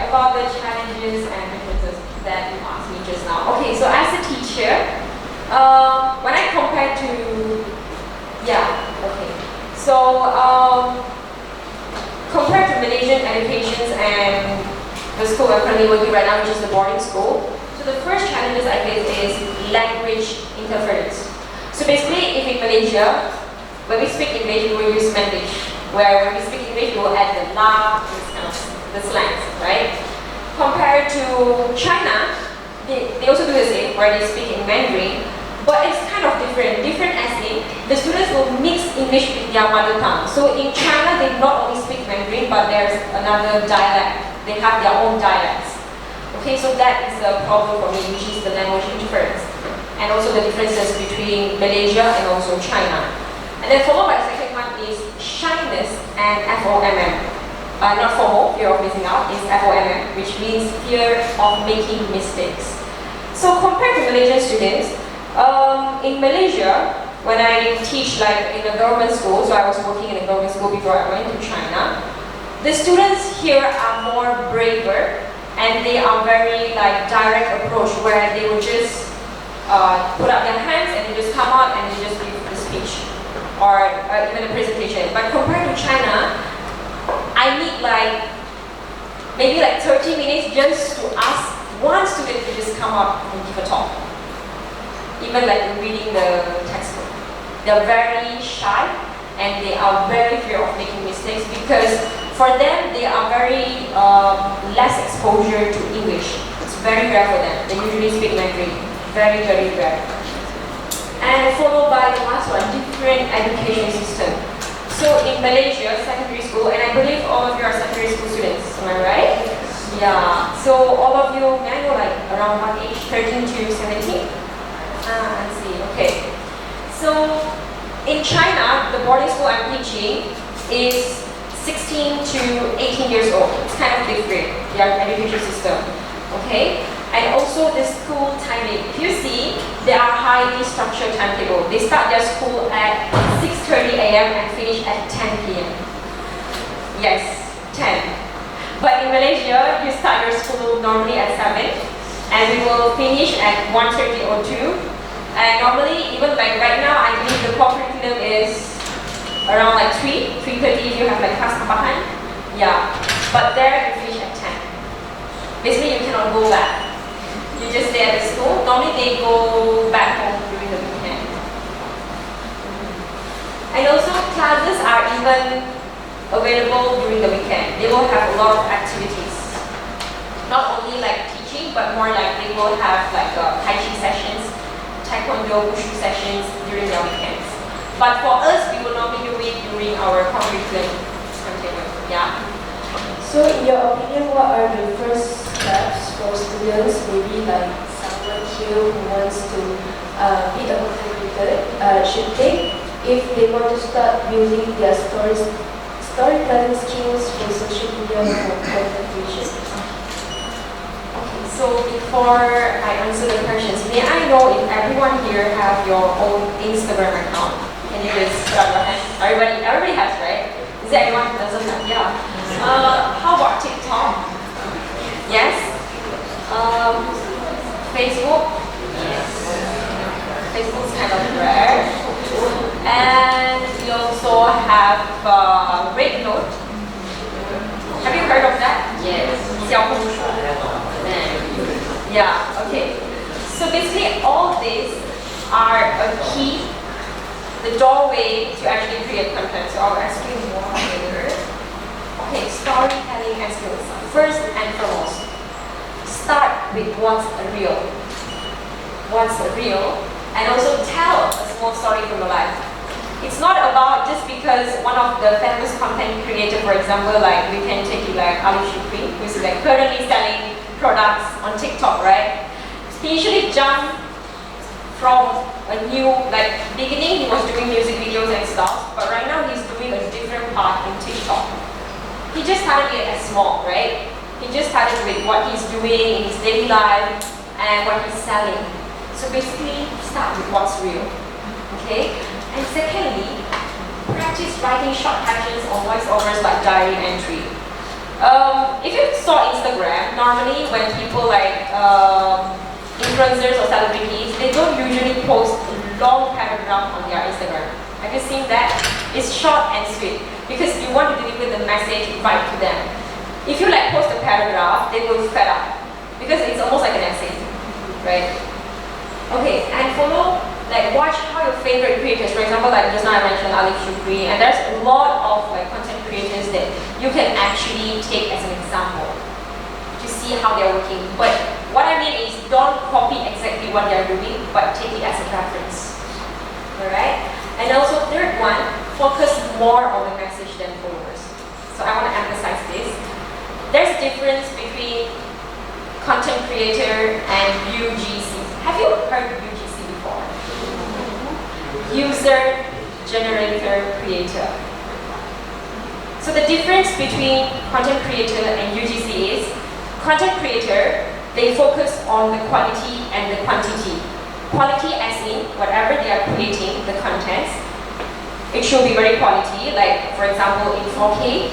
about the challenges and differences that you asked me just now. Okay, so as a teacher, when I compare to, compared to Malaysian educations and the school I'm currently working right now, which is the boarding school. So the first challenges I face is language interference. So basically, if in Malaysia, when we speak English, we will use Mandarin. Where when we speak English, we will add the la, this kind of the slangs, right? Compared to China, they also do the same, where they speak in Mandarin, but it's kind of different. Different as in, the students will mix English with their mother tongue. So in China, they not only speak Mandarin, but there's another dialect. They have their own dialects. Okay, so that is a problem for me, which is the language interference. And also the differences between Malaysia and also China. And then followed by the second one is shyness and FOMM. Not FOMO, fear of missing out, is FOMM, which means fear of making mistakes. So compared to Malaysian students, in Malaysia, when I teach like in a government school, so I was working in a government school before I went to China, the students here are more braver and they are very like direct approach where they will just put up their hands and they just come out and they just give the speech or even a presentation. But compared to China, I need like maybe like 30 minutes just to ask one student to just come up and give a talk. Even like reading the textbook. They're very shy and they are very fear of making mistakes because for them, they are very less exposure to English. It's very rare for them. They usually speak Mandarin. Very, very rare. And followed by the last one, different education system. So in Malaysia, secondary school, and I believe all of you are secondary school students, am I right? Yeah. So all of you, may I know like around what age? 13 to 17? I see. Okay. So in China, the boarding school I'm teaching is 16 to 18 years old. It's kind of different, their education system. Okay? And also the school timing. If you see, they are highly structured timetable. They start their school at 6:30 a.m. and finish at 10 p.m. Yes, 10. But in Malaysia, you start your school normally at 7 and we will finish at 1:30 or 2. And normally, even like right now, I believe the core curriculum is around like 3:30 if you have like class tambahan. Yeah. But there you finish at 10. Basically you cannot go back. You just stay at the school. Normally they go back home during the weekend. And also classes are even available during the weekend. They will have a lot of activities. Not only like teaching, but more like they will have like Tai Chi sessions, Taekwondo, Wushu sessions during their weekends. But for us, we will normally do it during our curriculum timetable. Yeah. So in your opinion, what are the first steps for students, maybe like someone here who wants to be a content creator, should take if they want to start building their storytelling skills for social media or content creation? Okay, so before I answer the questions, may I know if everyone here have your own Instagram account? Can you just grab your hand? Everybody has, right? Is there anyone who doesn't have? Yeah. How about TikTok? Yes. Facebook? Yes. Facebook's kind of rare. And we also have Red Note. Have you heard of that? Yes. Xiaohongshu. Yeah, okay. So basically all these are a key, the doorway to actually create content. So I'll ask you more later. Okay, storytelling and skills. First and foremost, start with what's real. What's real, and also tell a small story from your life. It's not about just because one of the famous content creator, for example, like we can take it like Ali Shukri, who's like currently selling products on TikTok, right? He usually jumped from a new, like beginning he was doing music videos and stuff, but right now he's doing a different part in TikTok. He just started it as small, right? He just started with what he's doing in his daily life and what he's selling. So basically, start with what's real, okay? And secondly, practice writing short captions or voiceovers like diary entry. If you saw Instagram, normally when people like influencers or celebrities, they don't usually post a long paragraph on their Instagram. Have you seen that? It's short and sweet because you want to deliver the message right to them. If you like post a paragraph, they will fed up because it's almost like an essay, right? Okay, and follow, like watch how your favorite creators, for example, like just now I mentioned Alif Shukri, and there's a lot of like content creators that you can actually take as an example to see how they're working. But what I mean is don't copy exactly what they're doing, but take it as a reference. Alright? And also third one, focus more on the message than followers. So I want to emphasize this. There's a difference between content creator and UGC. Have you heard of UGC before? User Generator Creator. So the difference between content creator and UGC is content creator, they focus on the quality and the quantity. Quality as in whatever they are creating, the contents, it should be very quality, like for example in 4K,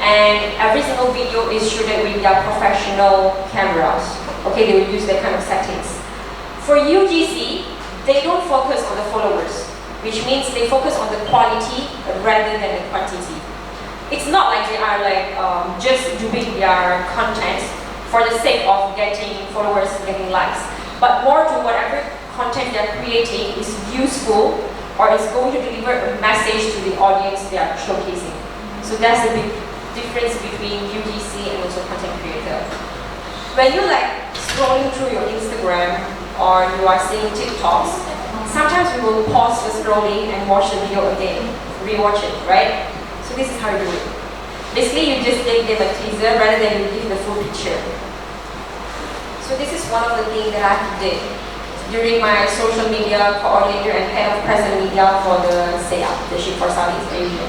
and every single video is shooted with their professional cameras. Okay, they will use that kind of settings. For UGC, they don't focus on the followers, which means they focus on the quality rather than the quantity. It's not like they are like just doing their content for the sake of getting followers, getting likes, but more to whatever content they're creating is useful or is going to deliver a message to the audience they are showcasing. So that's the big difference between UGC and also content creator. When you like scrolling through your Instagram or you are seeing TikToks, sometimes we will pause the scrolling and watch the video again, rewatch it, right? So this is how you do it. Basically, you just give them a teaser rather than you give the full picture. So this is one of the things that I did during my social media coordinator and head of press and media for the SEAP, the Ship for Southeast Asia.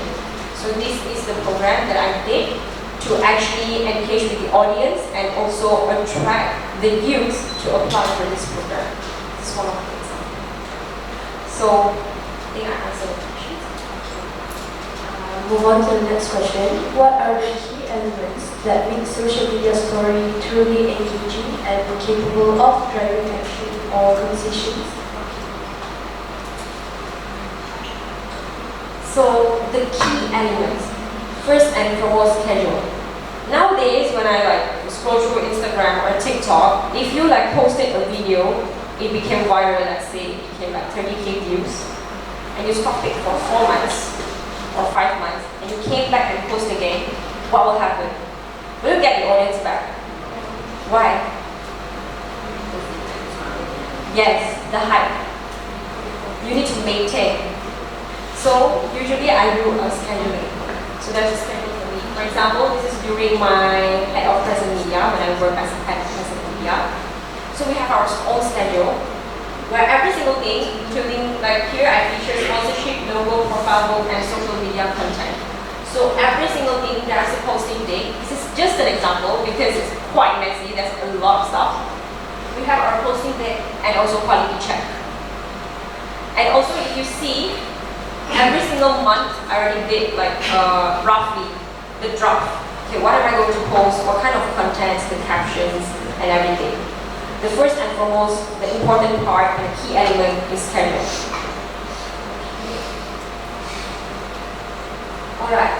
So this is the program that I did to actually engage with the audience and also attract the youth to apply for this program. This is one of the examples. So I think I answered the question. Move on to the next question. What are the key elements that make social media story truly engaging and capable of driving action or conversations? So the key elements, first and foremost, casual. Nowadays, when I like scroll through Instagram or TikTok, if you like posted a video, it became viral. Let's say it became like 30K views, and you stopped it for 4 months or 5 months, and you came back and post again. What will happen? Will you get the audience back? Why? Yes, the hype. You need to maintain. So usually I do a scheduling. So there's a schedule for me. For example, this is during my head of press and media when I work as a head of press and media. So we have our own schedule where every single thing, including like here I feature sponsorship, logo, profile book, and social media content. So every single thing there's a posting date. This is just an example because it's quite messy. There's a lot of stuff. We have our posting date and also quality check. And also if you see, every single month I already did like roughly the draft. Okay, what am I going to post? What kind of contents, the captions, and everything. The first and foremost, the important part and the key element is schedule. Alright,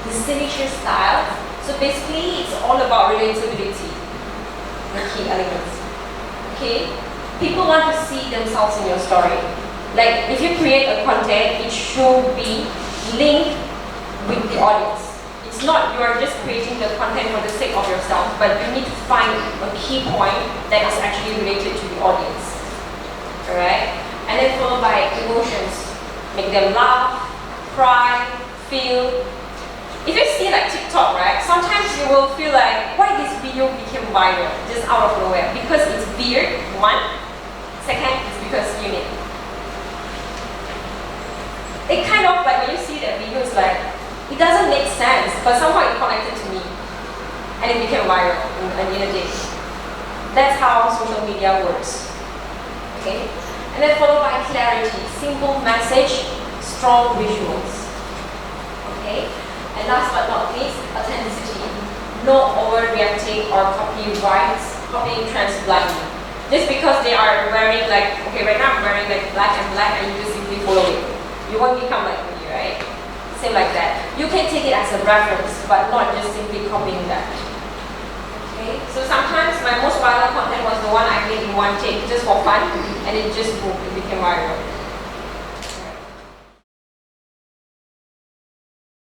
the signature style. So basically, it's all about relatability, the key elements. Okay, people want to see themselves in your story. Like, if you create a content, it should be linked with the audience. It's not you are just creating the content for the sake of yourself, but you need to find a key point that is actually related to the audience. Alright? And then followed by emotions. Make them laugh, cry, feel. If you see like TikTok, right, sometimes you will feel like, why this video became viral just out of nowhere? Because it's weird, one. Second, it's because unique. It kind of like when you see that video, it's like, it doesn't make sense, but somehow it connected to me. And it became viral in a day. That's how social media works. Okay? And then followed by clarity, simple message, strong visuals. Okay? And last but not least, authenticity. No overreacting imitate or copying trends blindly. Just because they are wearing like, okay, right now I'm wearing like black and you just simply follow it. You won't become like me, right? Same like that. You can take it as a reference, but not just simply copying that. Okay? So sometimes my most viral content was the one I made in one take, just for fun, and it just boom, it became viral.